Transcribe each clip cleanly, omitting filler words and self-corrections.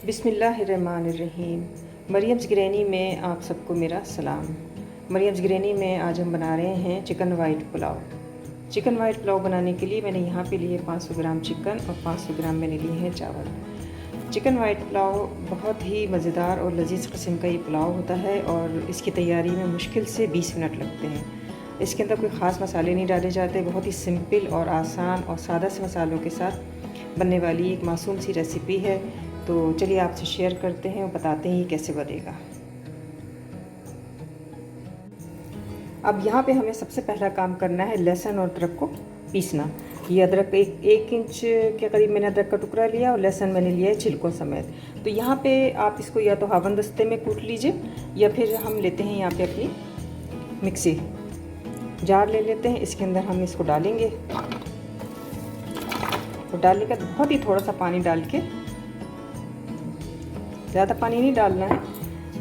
बिस्मिल्लाहिर्रहमानिर्रहीम। Mariam's granny में आप सबको मेरा सलाम। मरियम्स ग्रैनी में आज हम बना रहे हैं chicken white pulao. Chicken white pulao बनाने के लिए मैंने यहाँ पे लिए 500 ग्राम चिकन और 500 ग्राम मैंने लिए हैं चावल। चिकन वाइट पुलाव बहुत ही मज़ेदार और लजीज किस्म का ये पुलाव होता है और इसकी तैयारी में मुश्किल से 20 मिनट लगते हैं। इसके अंदर कोई ख़ास मसाले नहीं डाले जाते, बहुत ही सिंपल और आसान और सादा से मसालों के साथ बनने वाली एक मासूम सी रेसिपी है। तो चलिए आपसे शेयर करते हैं और बताते हैं ये कैसे बनेगा। अब यहाँ पे हमें सबसे पहला काम करना है लहसुन और अदरक को पीसना। ये अदरक एक इंच के करीब मैंने अदरक का टुकड़ा लिया और लहसुन मैंने लिया है छिलकों समेत। तो यहाँ पे आप इसको या तो हावन दस्ते में कूट लीजिए या फिर हम लेते हैं यहाँ पे अपनी मिक्सी जार ले लेते हैं। इसके अंदर हम इसको डालेंगे और डालने का बहुत ही थोड़ा सा पानी डाल के, ज़्यादा पानी नहीं डालना है,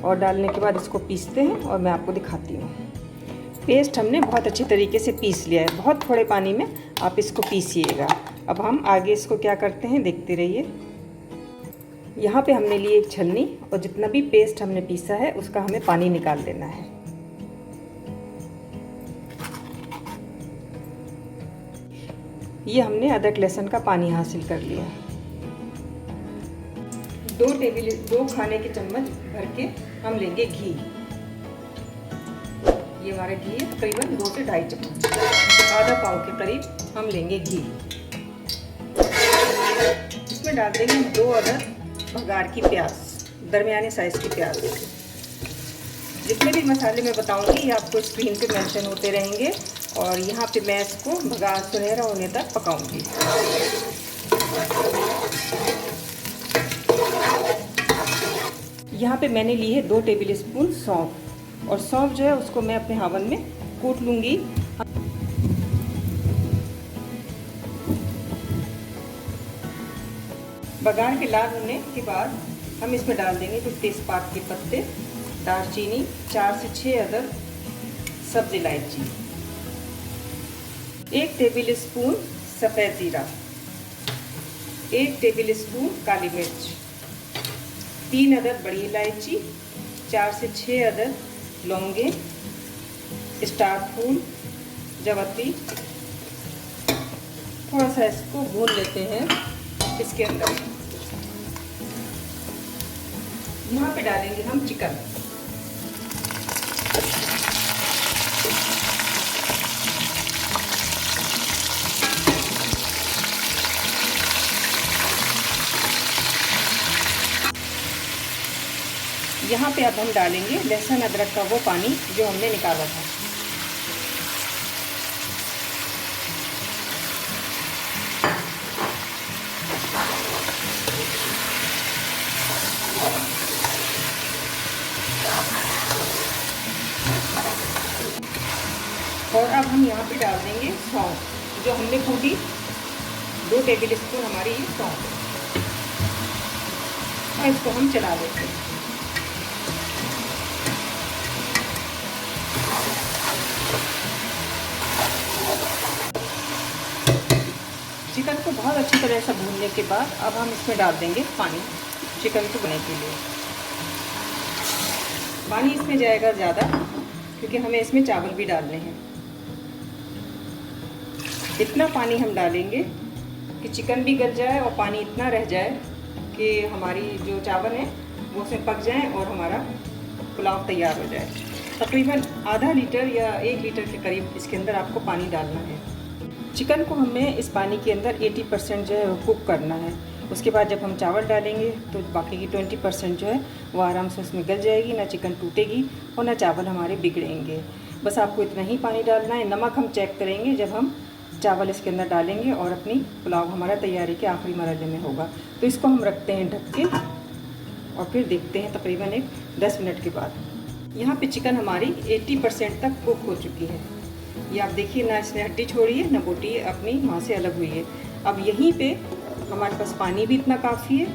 और डालने के बाद इसको पीसते हैं और मैं आपको दिखाती हूँ। पेस्ट हमने बहुत अच्छी तरीके से पीस लिया है, बहुत थोड़े पानी में आप इसको पीसिएगा। अब हम आगे इसको क्या करते हैं देखते रहिए। यहाँ पे हमने लिए एक छलनी और जितना भी पेस्ट हमने पीसा है उसका हमें पानी निकाल लेना है। ये हमने अदरक लहसुन का पानी हासिल कर लिया। 2 खाने के चम्मच भर के हम लेंगे घी। ये हमारा घी है, तकरीबन 2 से 2.5 चम्मच, आधा पाव के करीब हम लेंगे घी। इसमें डाल देंगे 2 अदद भगार की प्याज, दरमियाने साइज़ की प्याज। जितने भी मसाले मैं बताऊंगी ये आपको स्क्रीन पे मेंशन होते रहेंगे और यहाँ पे मैं इसको भगार सुनहरा होने तक पकाऊंगी। यहाँ पे मैंने ली है 2 टेबल स्पून सौंफ, और सौंफ जो है उसको मैं अपने हावन में कूट लूँगी। बघार के लाल होने के बाद हम इसमें डाल देंगे कुछ तेज़पात के पत्ते, दालचीनी, 4 से 6 अदद सब्ज़ इलायची, 1 टेबल स्पून सफ़ेद ज़ीरा, 1 टेबल स्पून काली मिर्च, 3 अदद बड़ी इलायची, 4 से 6 अदद लौंगे, स्टार फूल, जावित्री। थोड़ा सा इसको भून लेते हैं। इसके अंदर यहाँ पे डालेंगे हम चिकन। यहाँ पे अब हम डालेंगे लहसुन अदरक का वो पानी जो हमने निकाला था। और अब हम यहाँ पे डाल देंगे सौंफ जो हमने कूटी, 2 टेबल स्पून हमारी ये सौंफ, और इसको हम चला देते हैं। चिकन को बहुत अच्छी तरह से भूनने के बाद अब हम इसमें डाल देंगे पानी चिकन को बनाने के लिए। पानी इसमें जाएगा ज़्यादा क्योंकि हमें इसमें चावल भी डालने हैं। इतना पानी हम डालेंगे कि चिकन भी गल जाए और पानी इतना रह जाए कि हमारी जो चावल है वो उसमें पक जाए और हमारा पुलाव तैयार हो जाए। तकरीबन आधा लीटर या 1 लीटर के करीब इसके अंदर आपको पानी डालना है। चिकन को हमें इस पानी के अंदर 80% जो है वो कुक करना है। उसके बाद जब हम चावल डालेंगे तो बाकी की 20% जो है वो आराम से उसमें गल जाएगी, ना चिकन टूटेगी और ना चावल हमारे बिगड़ेंगे। बस आपको इतना ही पानी डालना है। नमक हम चेक करेंगे जब हम चावल इसके अंदर डालेंगे और अपनी पुलाव हमारा तैयारी के आखिरी मरहले में होगा। तो इसको हम रखते हैं ढक के और फिर देखते हैं तकरीबन 10 मिनट के बाद। यहाँ पे चिकन हमारी 80% तक कुक हो चुकी है। ये आप देखिए, ना इसने हड्डी छोड़ी है ना बोटी अपनी वहाँ से अलग हुई है। अब यहीं पे हमारे पास पानी भी इतना काफ़ी है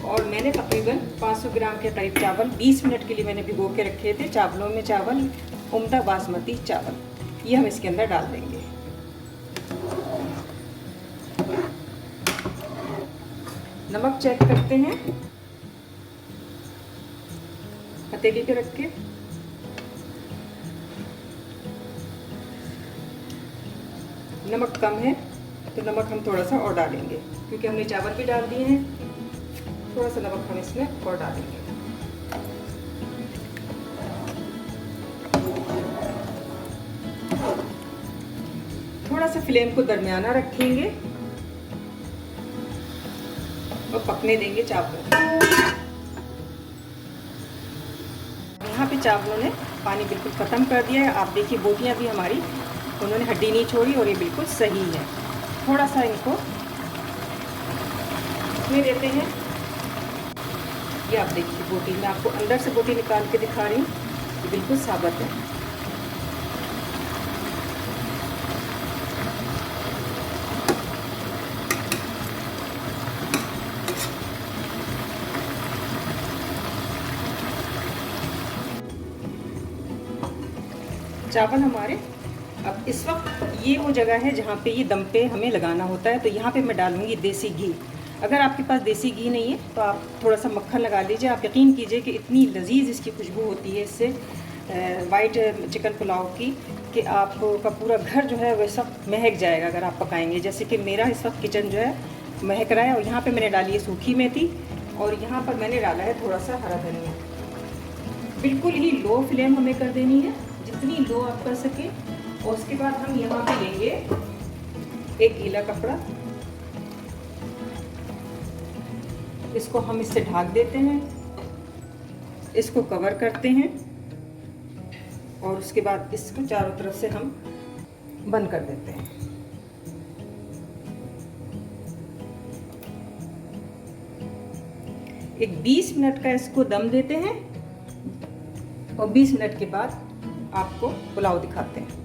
और मैंने तकरीबन 500 ग्राम के करीब चावल 20 मिनट के लिए मैंने भिगो के रखे थे। चावलों में चावल उम्दा बासमती चावल, ये हम इसके अंदर डाल देंगे। नमक चेक करते हैं। हथेली पे रख के नमक कम है तो नमक हम थोड़ा सा और डालेंगे, क्योंकि हमने चावल भी डाल दिए हैं। थोड़ा सा नमक हम इसमें और डालेंगे। थोड़ा सा फ्लेम को दरमियाना रखेंगे और पकने देंगे चावलों को। यहाँ पे चावलों ने पानी बिल्कुल ख़त्म कर दिया है। आप देखिए बोटियाँ भी हमारी उन्होंने हड्डी नहीं छोड़ी और ये बिल्कुल सही है। थोड़ा सा इनको इसमें देते हैं। ये आप देखिए बोटी, मैं आपको अंदर से बोटी निकाल के दिखा रही हूँ, ये बिल्कुल साबुत है। चावल हमारे, अब इस वक्त ये वो जगह है जहाँ पे ये दम पे हमें लगाना होता है। तो यहाँ पे मैं डालूँगी देसी घी। अगर आपके पास देसी घी नहीं है तो आप थोड़ा सा मक्खन लगा लीजिए। आप यकीन कीजिए कि इतनी लजीज इसकी खुशबू होती है इससे वाइट चिकन पुलाव की, कि आपका पूरा घर जो है वह सब महक जाएगा अगर आप पकाएंगे। जैसे कि मेरा इस वक्त किचन जो है महक रहा है। और यहाँ पर मैंने डाली है सूखी मेथी और यहाँ पर मैंने डाला है थोड़ा सा हरा धनिया। बिल्कुल ही लो फ्लेम हमें कर देनी है, जितनी लो आप कर सके। और उसके बाद हम यहाँ पे लेंगे एक गीला कपड़ा, इसको हम इससे ढक देते हैं, इसको कवर करते हैं और उसके बाद इसको चारों तरफ से हम बंद कर देते हैं। एक 20 मिनट का इसको दम देते हैं और 20 मिनट के बाद आपको पुलाव दिखाते हैं।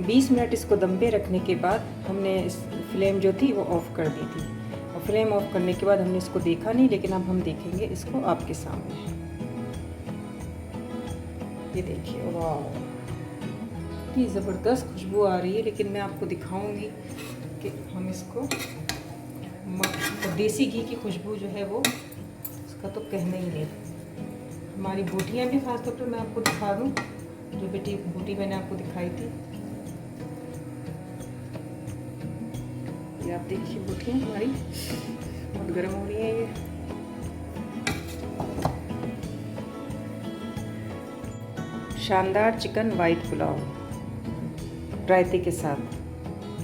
20 मिनट इसको दम पे रखने के बाद हमने इस फ्लेम जो थी वो ऑफ़ कर दी थी। और फ्लेम ऑफ करने के बाद हमने इसको देखा नहीं, लेकिन अब हम देखेंगे इसको आपके सामने। ये देखिए, वाह इतनी ज़बरदस्त खुशबू आ रही है। लेकिन मैं आपको दिखाऊंगी कि हम इसको तो देसी घी की खुशबू जो है वो उसका तो कहना ही नहीं। हमारी बोटियाँ भी खास तौर पर मैं आपको दिखा दूँ, जो बोटी मैंने आपको दिखाई थी। ये आप देखिए बोटियाँ हमारी बहुत गर्म हो रही है। ये शानदार चिकन वाइट पुलाव रायते के साथ,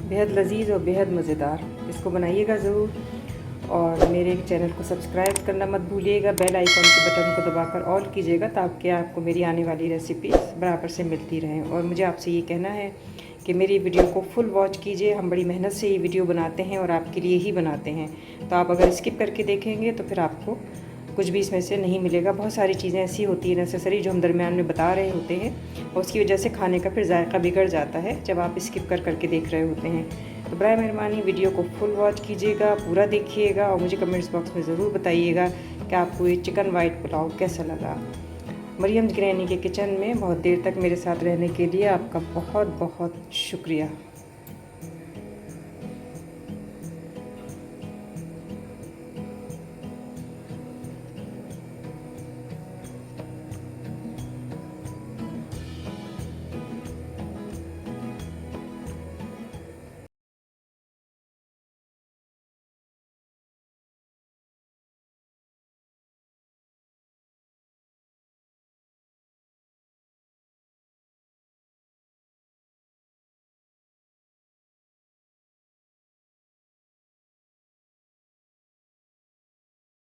बेहद लजीज और बेहद मज़ेदार। इसको बनाइएगा ज़रूर और मेरे चैनल को सब्सक्राइब करना मत भूलिएगा। बेल आइकॉन के बटन को दबाकर ऑल कीजिएगा ताकि आपको मेरी आने वाली रेसिपीज़ बराबर से मिलती रहें। और मुझे आपसे ये कहना है कि मेरी वीडियो को फुल वॉच कीजिए। हम बड़ी मेहनत से ये वीडियो बनाते हैं और आपके लिए ही बनाते हैं। तो आप अगर स्किप करके देखेंगे तो फिर आपको कुछ भी इसमें से नहीं मिलेगा। बहुत सारी चीज़ें ऐसी होती हैं नेसेसरी जो हम दरमियान में बता रहे होते हैं और उसकी वजह से खाने का फिर जायका बिगड़ जाता है जब आप स्किप करके देख रहे होते हैं। तो बराए मेहरबानी वीडियो को फुल वॉच कीजिएगा, पूरा देखिएगा और मुझे कमेंट्स बॉक्स में ज़रूर बताइएगा कि आपको ये चिकन वाइट पुलाव कैसा लगा। मरियम ग्रैनी के किचन में बहुत देर तक मेरे साथ रहने के लिए आपका बहुत बहुत शुक्रिया।